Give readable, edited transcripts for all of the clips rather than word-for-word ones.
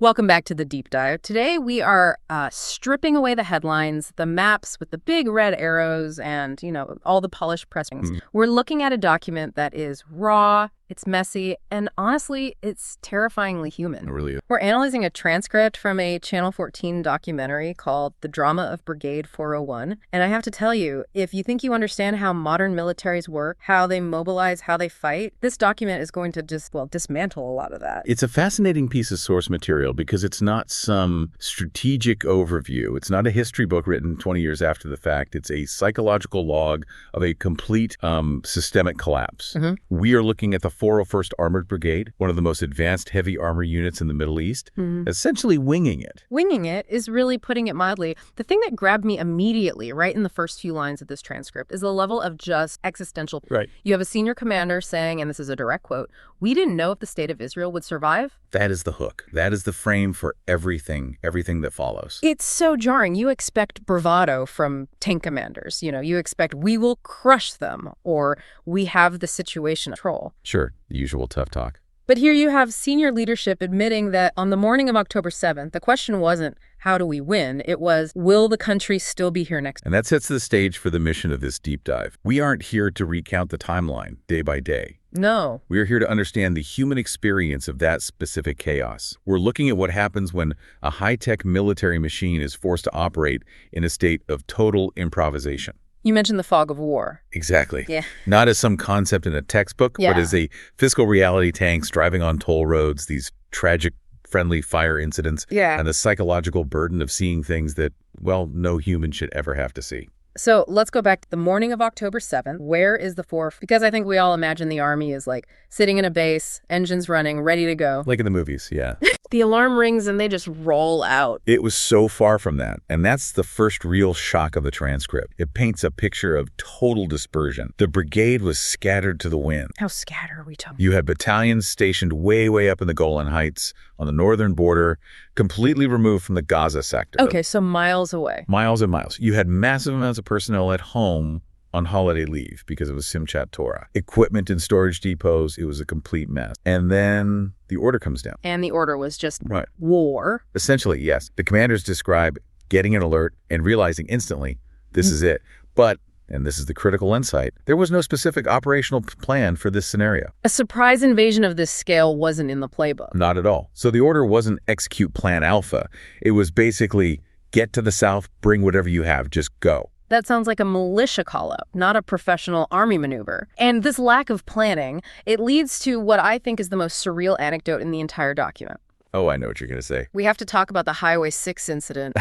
Welcome back to the deep dive. Today we are stripping away the headlines, the maps with the big red arrows and, all the polished pressings. We're looking at a document that is raw, it's messy, and honestly, it's terrifyingly human. It really is. We're analyzing a transcript from a Channel 14 documentary called The Drama of Brigade 401. And I have to tell you, if you think you understand how modern militaries work, how they mobilize, how they fight, this document is going to just, dismantle a lot of that. It's a fascinating piece of source material because it's not some strategic overview. It's not a history book written 20 years after the fact. It's a psychological log of a complete systemic collapse. We are looking at the 401st Armored Brigade, one of the most advanced heavy armor units in the Middle East, essentially winging it. Winging it is really putting it mildly. The thing that grabbed me immediately, right in the first few lines of this transcript, is the level of just existential. Right. You have a senior commander saying, and this is a direct quote, "We didn't know if the state of Israel would survive." That is the hook. That is the frame for everything that follows. It's so jarring. You expect bravado from tank commanders. You expect we will crush them or we have the situation under control. Sure, the usual tough talk. But here you have senior leadership admitting that on the morning of October 7th, the question wasn't, how do we win? It was, will the country still be here next? And that sets the stage for the mission of this deep dive. We aren't here to recount the timeline day by day. No. We're here to understand the human experience of that specific chaos. We're looking at what happens when a high-tech military machine is forced to operate in a state of total improvisation. You mentioned the fog of war. Exactly. Yeah. Not as some concept in a textbook, but as a physical reality, tanks driving on toll roads, these tragic friendly fire incidents, and the psychological burden of seeing things that, no human should ever have to see. So let's go back to the morning of October 7th. Where is the 4th? Because I think we all imagine the army is like sitting in a base, engines running, ready to go. Like in the movies, yeah. The alarm rings and they just roll out. It was so far from that. And that's the first real shock of the transcript. It paints a picture of total dispersion. The brigade was scattered to the wind. How scattered are we talking? You had battalions stationed way, way up in the Golan Heights on the northern border, completely removed from the Gaza sector. Okay, so miles away. Miles and miles. You had massive amounts of personnel at home on holiday leave because it was Simchat Torah. Equipment in storage depots, it was a complete mess. And then the order comes down. And the order was just war. Essentially, yes. The commanders describe getting an alert and realizing instantly, this is it. But, and this is the critical insight, there was no specific operational plan for this scenario. A surprise invasion of this scale wasn't in the playbook. Not at all. So the order wasn't execute plan alpha. It was basically get to the south, bring whatever you have, just go. That sounds like a militia call-up, not a professional army maneuver. And this lack of planning, it leads to what I think is the most surreal anecdote in the entire document. Oh, I know what you're going to say. We have to talk about the Highway 6 incident.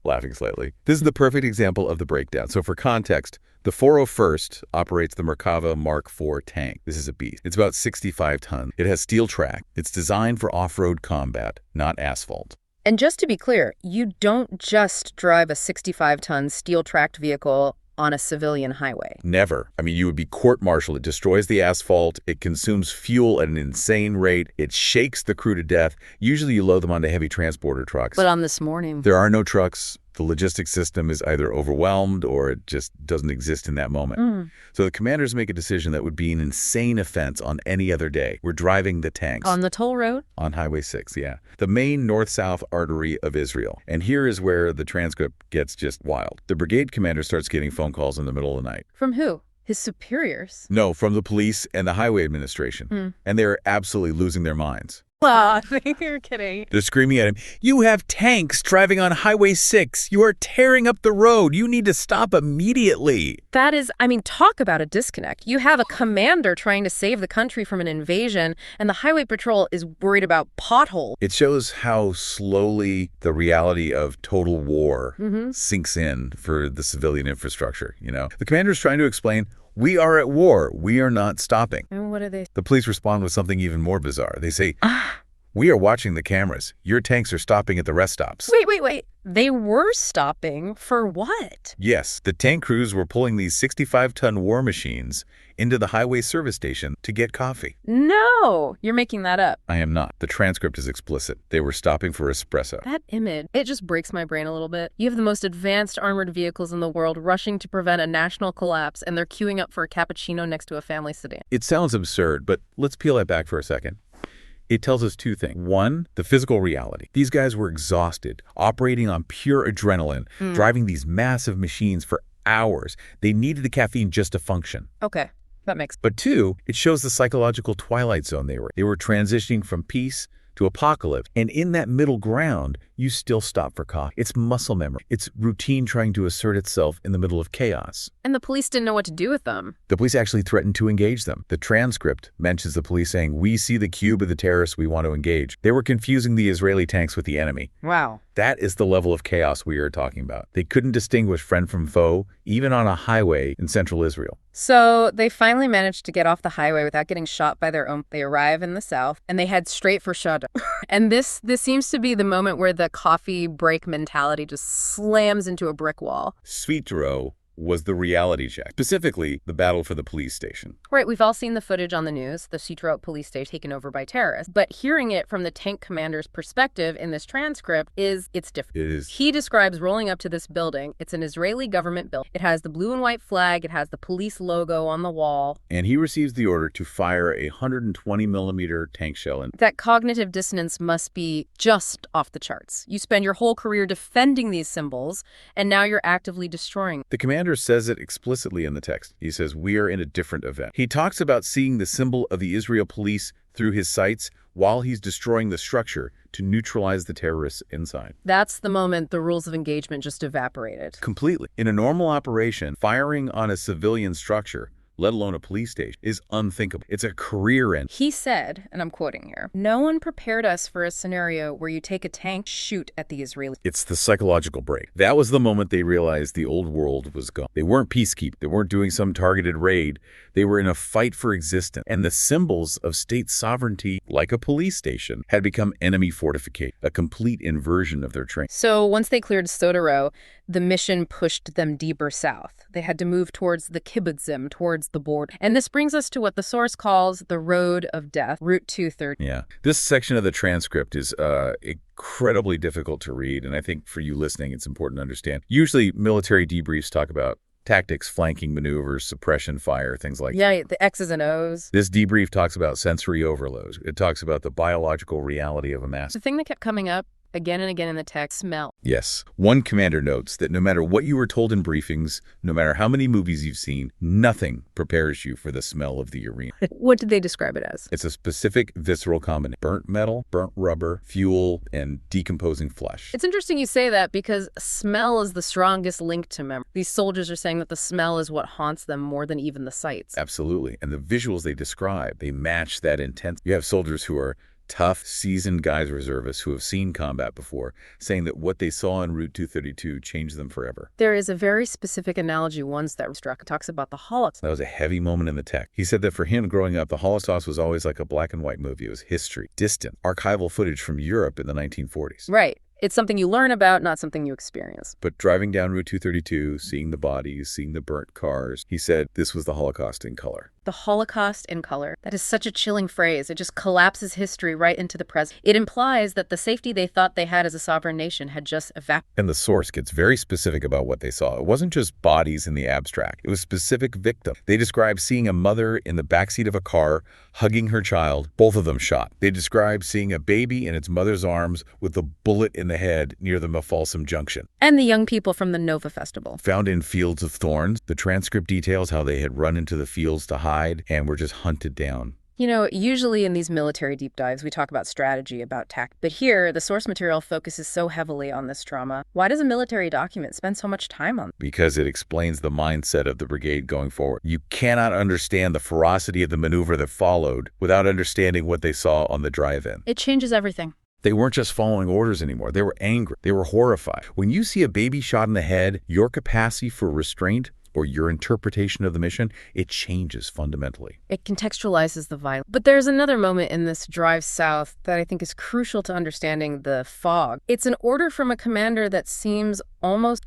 Laughing slightly. This is the perfect example of the breakdown. So for context, the 401st operates the Merkava Mark IV tank. This is a beast. It's about 65 tons. It has steel track. It's designed for off-road combat, not asphalt. And just to be clear, you don't just drive a 65-ton steel-tracked vehicle on a civilian highway. Never. I mean, you would be court-martialed. It destroys the asphalt. It consumes fuel at an insane rate. It shakes the crew to death. Usually you load them onto heavy transporter trucks. But on this morning, there are no trucks. The logistics system is either overwhelmed or it just doesn't exist in that moment. So the commanders make a decision that would be an insane offense on any other day. We're driving the tanks. On the toll road? On Highway 6, yeah. The main north-south artery of Israel. And here is where the transcript gets just wild. The brigade commander starts getting phone calls in the middle of the night. From who? His superiors? No, from the police and the highway administration. And they're absolutely losing their minds. I think you're kidding. They're screaming at him, "You have tanks driving on Highway 6. You are tearing up the road. You need to stop immediately." That is, talk about a disconnect. You have a commander trying to save the country from an invasion, and the highway patrol is worried about potholes. It shows how slowly the reality of total war sinks in for the civilian infrastructure, The commander's trying to explain, we are at war. We are not stopping. And what do they say? The police respond with something even more bizarre. They say, we are watching the cameras. Your tanks are stopping at the rest stops. Wait. They were stopping for what? Yes, the tank crews were pulling these 65-ton war machines into the highway service station to get coffee. No, you're making that up. I am not. The transcript is explicit. They were stopping for espresso. That image, it just breaks my brain a little bit. You have the most advanced armored vehicles in the world rushing to prevent a national collapse, and they're queuing up for a cappuccino next to a family sedan. It sounds absurd, but let's peel that back for a second. It tells us two things. One, the physical reality. These guys were exhausted, operating on pure adrenaline, driving these massive machines for hours. They needed the caffeine just to function. Okay, that makes sense. But two, it shows the psychological twilight zone they were. They were transitioning from peace to apocalypse. And in that middle ground, you still stop for coffee. It's muscle memory. It's routine trying to assert itself in the middle of chaos. And the police didn't know what to do with them. The police actually threatened to engage them. The transcript mentions the police saying, "We see the cube of the terrorists we want to engage." They were confusing the Israeli tanks with the enemy. Wow. That is the level of chaos we are talking about. They couldn't distinguish friend from foe, even on a highway in central Israel. So they finally managed to get off the highway without getting shot by their own. They arrive in the south, and they head straight for Shadda. And this seems to be the moment where the coffee break mentality just slams into a brick wall. Svitro was the reality check, specifically the battle for the police station. Right, we've all seen the footage on the news, the Sitro police station taken over by terrorists. But hearing it from the tank commander's perspective in this transcript it's different. It is. He describes rolling up to this building. It's an Israeli government building. It has the blue and white flag. It has the police logo on the wall. And he receives the order to fire a 120 millimeter tank shell. That cognitive dissonance must be just off the charts. You spend your whole career defending these symbols, and now you're actively destroying them. The commander says it explicitly in the text. He says, "We are in a different event." He talks about seeing the symbol of the Israel police through his sights while he's destroying the structure to neutralize the terrorists inside. That's the moment the rules of engagement just evaporated. Completely. In a normal operation, firing on a civilian structure, let alone a police station, is unthinkable. It's a career end. He said, and I'm quoting here, "No one prepared us for a scenario where you take a tank, shoot at the Israelis." It's the psychological break. That was the moment they realized the old world was gone. They weren't peacekeeping. They weren't doing some targeted raid. They were in a fight for existence. And the symbols of state sovereignty, like a police station, had become enemy fortification, a complete inversion of their training. So once they cleared Sotero, the mission pushed them deeper south. They had to move towards the kibbutzim, towards the border. And this brings us to what the source calls the Road of Death, Route 230. Yeah. This section of the transcript is incredibly difficult to read, and I think for you listening, it's important to understand. Usually, military debriefs talk about tactics, flanking maneuvers, suppression fire, things like that. Yeah, the X's and O's. This debrief talks about sensory overload. It talks about the biological reality of a mass. The thing that kept coming up again and again in the text, smell. Yes. One commander notes that no matter what you were told in briefings, no matter how many movies you've seen, nothing prepares you for the smell of the arena. What did they describe it as? It's a specific visceral combination. Burnt metal, burnt rubber, fuel, and decomposing flesh. It's interesting you say that because smell is the strongest link to memory. These soldiers are saying that the smell is what haunts them more than even the sights. Absolutely. And the visuals they describe, they match that intent. You have soldiers who are tough, seasoned guys, reservists who have seen combat before, saying that what they saw en Route 232 changed them forever. There is a very specific analogy once that struck. It talks about the Holocaust. That was a heavy moment in the text. He said that for him, growing up, the Holocaust was always like a black and white movie. It was history, distant, archival footage from Europe in the 1940s. Right. It's something you learn about, not something you experience. But driving down Route 232, seeing the bodies, seeing the burnt cars, he said this was the Holocaust in color. The Holocaust in color. That is such a chilling phrase. It just collapses history right into the present. It implies that the safety they thought they had as a sovereign nation had just evaporated. And the source gets very specific about what they saw. It wasn't just bodies in the abstract. It was specific victims. They described seeing a mother in the backseat of a car, hugging her child, both of them shot. They described seeing a baby in its mother's arms with a bullet in the head near the Mafalsam Junction. And the young people from the Nova Festival. Found in fields of thorns. The transcript details how they had run into the fields to hide and were just hunted down. You know, usually in these military deep dives, we talk about strategy, about tactics. But here, the source material focuses so heavily on this trauma. Why does a military document spend so much time on it? Because it explains the mindset of the brigade going forward. You cannot understand the ferocity of the maneuver that followed without understanding what they saw on the drive-in. It changes everything. They weren't just following orders anymore. They were angry. They were horrified. When you see a baby shot in the head, your capacity for restraint or your interpretation of the mission, it changes fundamentally. It contextualizes the violence. But there's another moment in this drive south that I think is crucial to understanding the fog. It's an order from a commander that seems almost,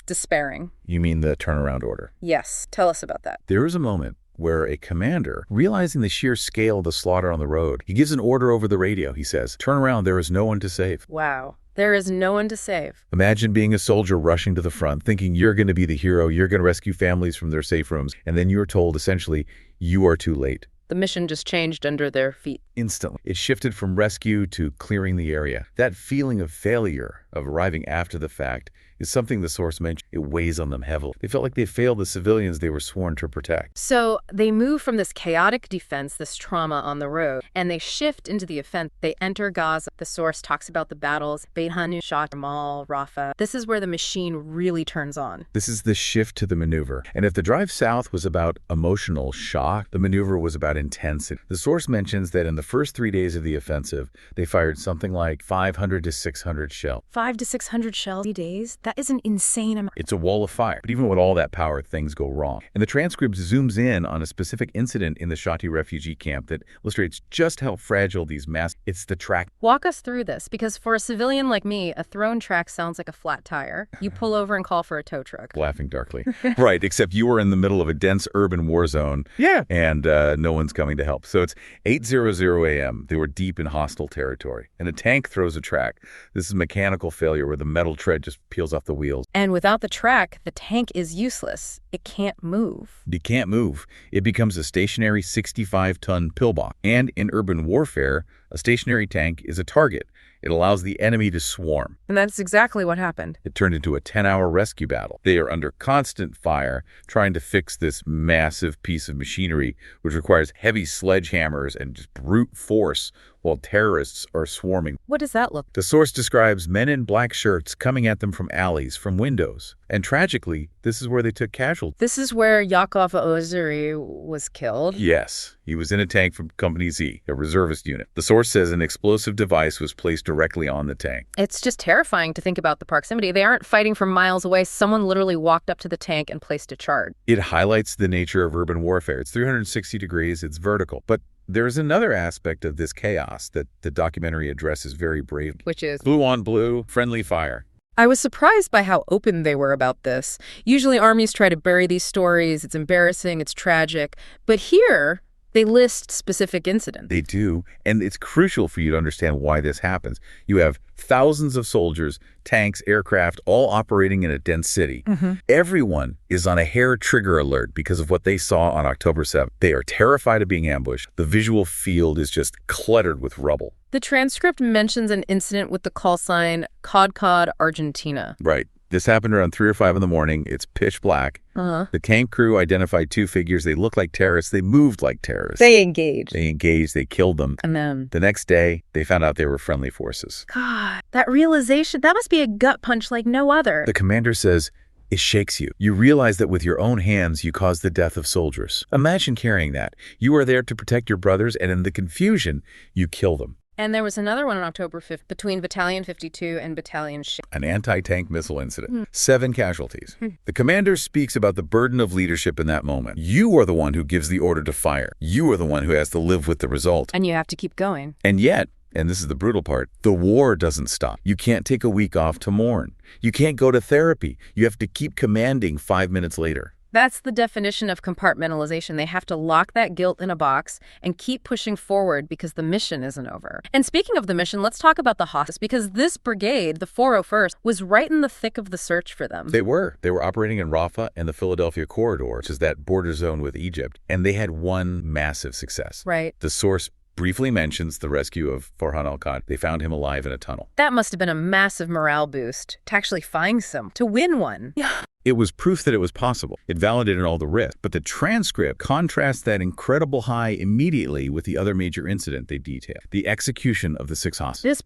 despairing. You mean the turnaround order? Yes. Tell us about that. There is a moment where a commander, realizing the sheer scale of the slaughter on the road, he gives an order over the radio. He says, "Turn around, there is no one to save." Wow. There is no one to save. Imagine being a soldier rushing to the front, thinking you're going to be the hero, you're going to rescue families from their safe rooms, and then you're told, essentially, you are too late. The mission just changed under their feet. instantly. It shifted from rescue to clearing the area. That feeling of failure, of arriving after the fact, is something the source mentioned. It weighs on them heavily. They felt like they failed the civilians they were sworn to protect. So they move from this chaotic defense, this trauma on the road, and they shift into the offense. They enter Gaza. The source talks about the battles, Beit Hanu, Shah, Jamal, Rafah. This is where the machine really turns on. This is the shift to the maneuver. And if the drive south was about emotional shock, the maneuver was about intensity. The source mentions that in the first 3 days of the offensive, they fired something like 500 to 600 shells. 500 to 600 shells 3 days? That is an insane amount. It's a wall of fire. But even with all that power, things go wrong. And the transcript zooms in on a specific incident in the Shati refugee camp that illustrates just how fragile these it's the track. Walk us through this, because for a civilian like me, a thrown track sounds like a flat tire. You pull over and call for a tow truck. Laughing darkly. Right, except you were in the middle of a dense urban war zone. Yeah. And no one's coming to help. So it's 8:00 a.m. They were deep in hostile territory. And a tank throws a track. This is mechanical failure where the metal tread just peels off the wheels. And without the track, the tank is useless. It can't move. It can't move. It becomes a stationary 65-ton pillbox. And in urban warfare, a stationary tank is a target. It allows the enemy to swarm. And that's exactly what happened. It turned into a 10-hour rescue battle. They are under constant fire trying to fix this massive piece of machinery, which requires heavy sledgehammers and just brute force while terrorists are swarming. What does that look like? The source describes men in black shirts coming at them from alleys, from windows. And tragically, this is where they took casualties. This is where Yaakov Ozuri was killed. Yes, he was in a tank from Company Z, a reservist unit. The source says an explosive device was placed directly on the tank. It's just terrifying to think about the proximity. They aren't fighting from miles away. Someone literally walked up to the tank and placed a charge. It highlights the nature of urban warfare. It's 360 degrees, it's vertical. But there's another aspect of this chaos that the documentary addresses very bravely. Which is? Blue on blue, friendly fire. I was surprised by how open they were about this. Usually armies try to bury these stories. It's embarrassing, it's tragic. But here, they list specific incidents. They do, and it's crucial for you to understand why this happens. You have thousands of soldiers, tanks, aircraft, all operating in a dense city. Everyone is on a hair trigger alert because of what they saw on October 7th. They are terrified of being ambushed. The visual field is just cluttered with rubble. The transcript mentions an incident with the call sign Cod, Argentina. Right. This happened around 3 or 5 in the morning. It's pitch black. The tank crew identified 2 figures. They looked like terrorists. They moved like terrorists. They engaged. They killed them. And then the next day, they found out they were friendly forces. God, that realization, that must be a gut punch like no other. The commander says, it shakes you. You realize that with your own hands, you caused the death of soldiers. Imagine carrying that. You are there to protect your brothers, and in the confusion, you kill them. And there was another one on October 5th between Battalion 52 and Battalion An anti-tank missile incident. 7 casualties. The commander speaks about the burden of leadership in that moment. You are the one who gives the order to fire. You are the one who has to live with the result. And you have to keep going. And yet, and this is the brutal part, the war doesn't stop. You can't take a week off to mourn. You can't go to therapy. You have to keep commanding 5 minutes later. That's the definition of compartmentalization. They have to lock that guilt in a box and keep pushing forward because the mission isn't over. And speaking of the mission, let's talk about the hostages, because this brigade, the 401st, was right in the thick of the search for them. They were operating in Rafah and the Philadelphia corridor, which is that border zone with Egypt, and they had one massive success. Right. The source briefly mentions the rescue of Farhan al-Qad. They found him alive in a tunnel. That must have been a massive morale boost to actually find some, to win one. Yeah. It was proof that it was possible. It validated all the risks. But the transcript contrasts that incredible high immediately with the other major incident they detail, the execution of the 6 hostages.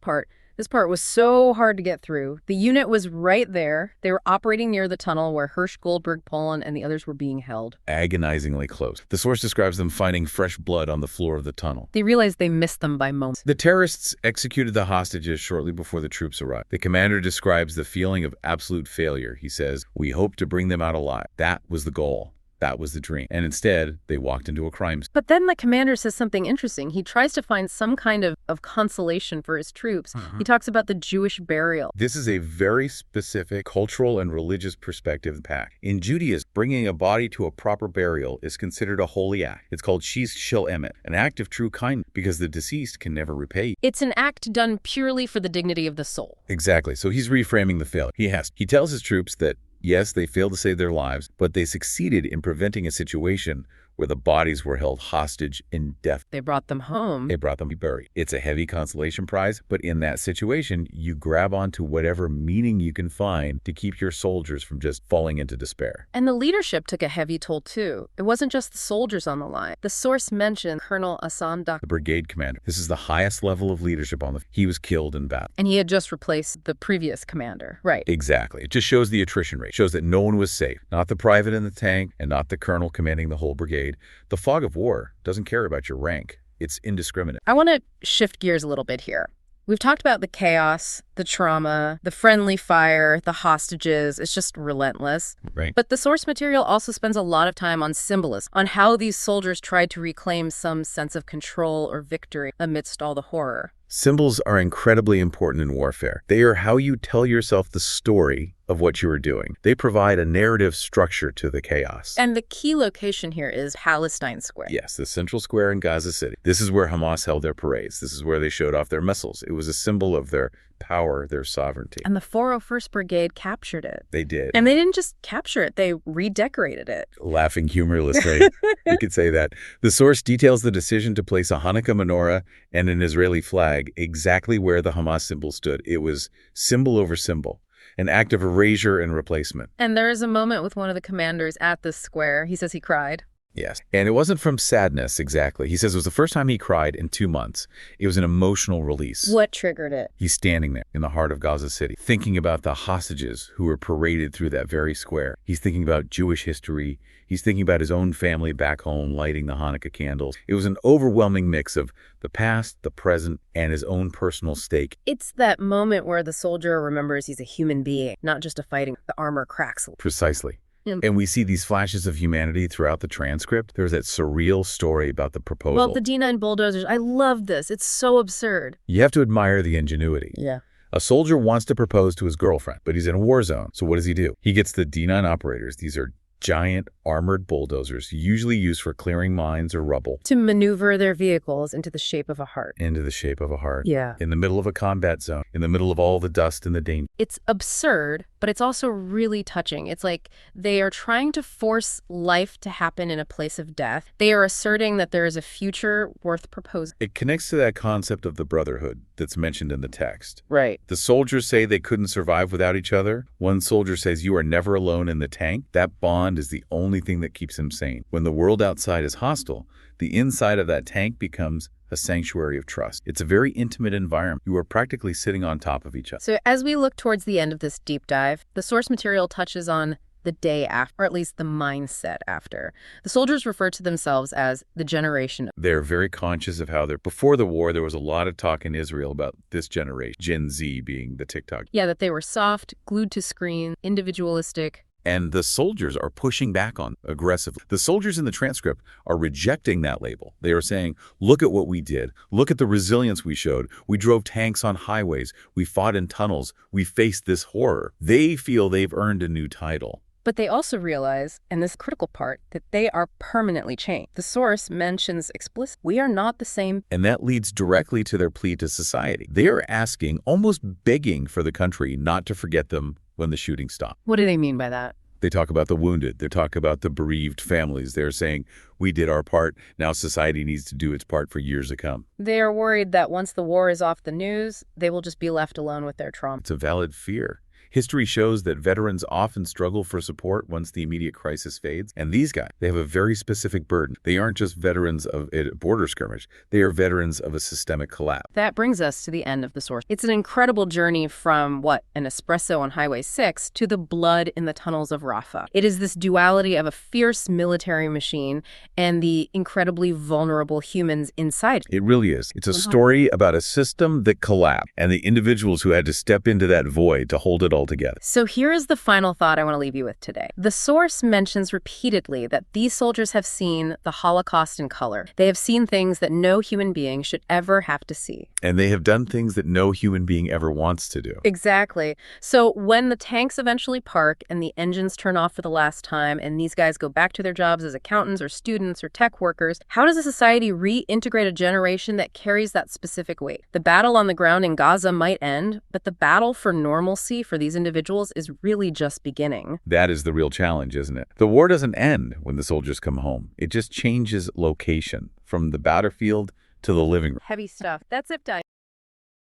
This part was so hard to get through. The unit was right there. They were operating near the tunnel where Hirsch, Goldberg, Poland, and the others were being held. Agonizingly close. The source describes them finding fresh blood on the floor of the tunnel. They realized they missed them by moments. The terrorists executed the hostages shortly before the troops arrived. The commander describes the feeling of absolute failure. He says, "We hope to bring them out alive." That was the goal. That was the dream. And instead, they walked into a crime scene. But then the commander says something interesting. He tries to find some kind of consolation for his troops. He talks about the Jewish burial. This is a very specific cultural and religious perspective pack. In Judaism, bringing a body to a proper burial is considered a holy act. It's called Shis Shel Emet, an act of true kindness, because the deceased can never repay you. It's an act done purely for the dignity of the soul. Exactly. So he's reframing the failure. He tells his troops that yes, they failed to save their lives, but they succeeded in preventing a situation where the bodies were held hostage indefinitely. They brought them home. They brought them to be buried. It's a heavy consolation prize, but in that situation, you grab onto whatever meaning you can find to keep your soldiers from just falling into despair. And the leadership took a heavy toll, too. It wasn't just the soldiers on the line. The source mentioned Colonel Hassan The brigade commander. This is the highest level of leadership on the... He was killed in battle. And he had just replaced the previous commander. Right. Exactly. It just shows the attrition rate. It shows that no one was safe. Not the private in the tank and not the colonel commanding the whole brigade. The fog of war doesn't care about your rank. It's indiscriminate. I want to shift gears a little bit here. We've talked about the chaos, the trauma, the friendly fire, the hostages. It's just relentless. Right. But the source material also spends a lot of time on symbolism, on how these soldiers tried to reclaim some sense of control or victory amidst all the horror. Symbols are incredibly important in warfare. They are how you tell yourself the story of what you are doing. They provide a narrative structure to the chaos. And the key location here is Palestine Square. Yes, the central square in Gaza City. This is where Hamas held their parades. This is where they showed off their missiles. It was a symbol of their power, their sovereignty. And the 401st Brigade captured it. They did. And they didn't just capture it, they redecorated it. Laughing humorlessly, you could say that. The source details the decision to place a Hanukkah menorah and an Israeli flag exactly where the Hamas symbol stood. It was symbol over symbol, an act of erasure and replacement. And there is a moment with one of the commanders at this square. He says he cried. Yes. And it wasn't from sadness, exactly. He says it was the first time he cried in 2 months. It was an emotional release. What triggered it? He's standing there in the heart of Gaza City, thinking about the hostages who were paraded through that very square. He's thinking about Jewish history. He's thinking about his own family back home, lighting the Hanukkah candles. It was an overwhelming mix of the past, the present, and his own personal stake. It's that moment where the soldier remembers he's a human being, not just a fighting. The armor cracks. Precisely. And we see these flashes of humanity throughout the transcript. There's that surreal story about the proposal. Well, the D9 bulldozers, I love this. It's so absurd. You have to admire the ingenuity. Yeah. A soldier wants to propose to his girlfriend, but he's in a war zone. So what does he do? He gets the D9 operators. These are giant armored bulldozers, usually used for clearing mines or rubble. To maneuver their vehicles into the shape of a heart. Into the shape of a heart. Yeah. In the middle of a combat zone, in the middle of all the dust and the danger. It's absurd, but it's also really touching. It's like they are trying to force life to happen in a place of death. They are asserting that there is a future worth proposing. It connects to that concept of the brotherhood that's mentioned in the text. Right. The soldiers say they couldn't survive without each other. One soldier says, "You are never alone in the tank." That bond is the only thing that keeps him sane. When the world outside is hostile, the inside of that tank becomes a sanctuary of trust. It's a very intimate environment. You are practically sitting on top of each other. So as we look towards the end of this deep dive, the source material touches on the day after, or at least the mindset after. The soldiers refer to themselves as the generation. They're very conscious of how before the war, there was a lot of talk in Israel about this generation, Gen Z being the TikTok. Yeah, that they were soft, glued to screen, individualistic. And the soldiers are pushing back on aggressively. The soldiers in the transcript are rejecting that label. They are saying, look at what we did. Look at the resilience we showed. We drove tanks on highways. We fought in tunnels. We faced this horror. They feel they've earned a new title. But they also realize, and this critical part, that they are permanently changed. The source mentions explicitly, we are not the same. And that leads directly to their plea to society. They are asking, almost begging for the country not to forget them when the shooting stopped. What do they mean by that? They talk about the wounded. They talk about the bereaved families. They're saying, we did our part. Now society needs to do its part for years to come. They are worried that once the war is off the news, they will just be left alone with their trauma. It's a valid fear. History shows that veterans often struggle for support once the immediate crisis fades. And these guys, they have a very specific burden. They aren't just veterans of a border skirmish. They are veterans of a systemic collapse. That brings us to the end of the source. It's an incredible journey from, an espresso on Highway 6 to the blood in the tunnels of Rafah. It is this duality of a fierce military machine and the incredibly vulnerable humans inside. It really is. It's a story about a system that collapsed and the individuals who had to step into that void to hold it all together. So here is the final thought I want to leave you with today. The source mentions repeatedly that these soldiers have seen the Holocaust in color. They have seen things that no human being should ever have to see. And they have done things that no human being ever wants to do. Exactly. So when the tanks eventually park and the engines turn off for the last time and these guys go back to their jobs as accountants or students or tech workers, how does a society reintegrate a generation that carries that specific weight? The battle on the ground in Gaza might end, but the battle for normalcy for these these individuals is really just beginning. That is the real challenge, isn't it? The war doesn't end when the soldiers come home. It just changes location from the battlefield to the living room. Heavy stuff. That's Zip Dive.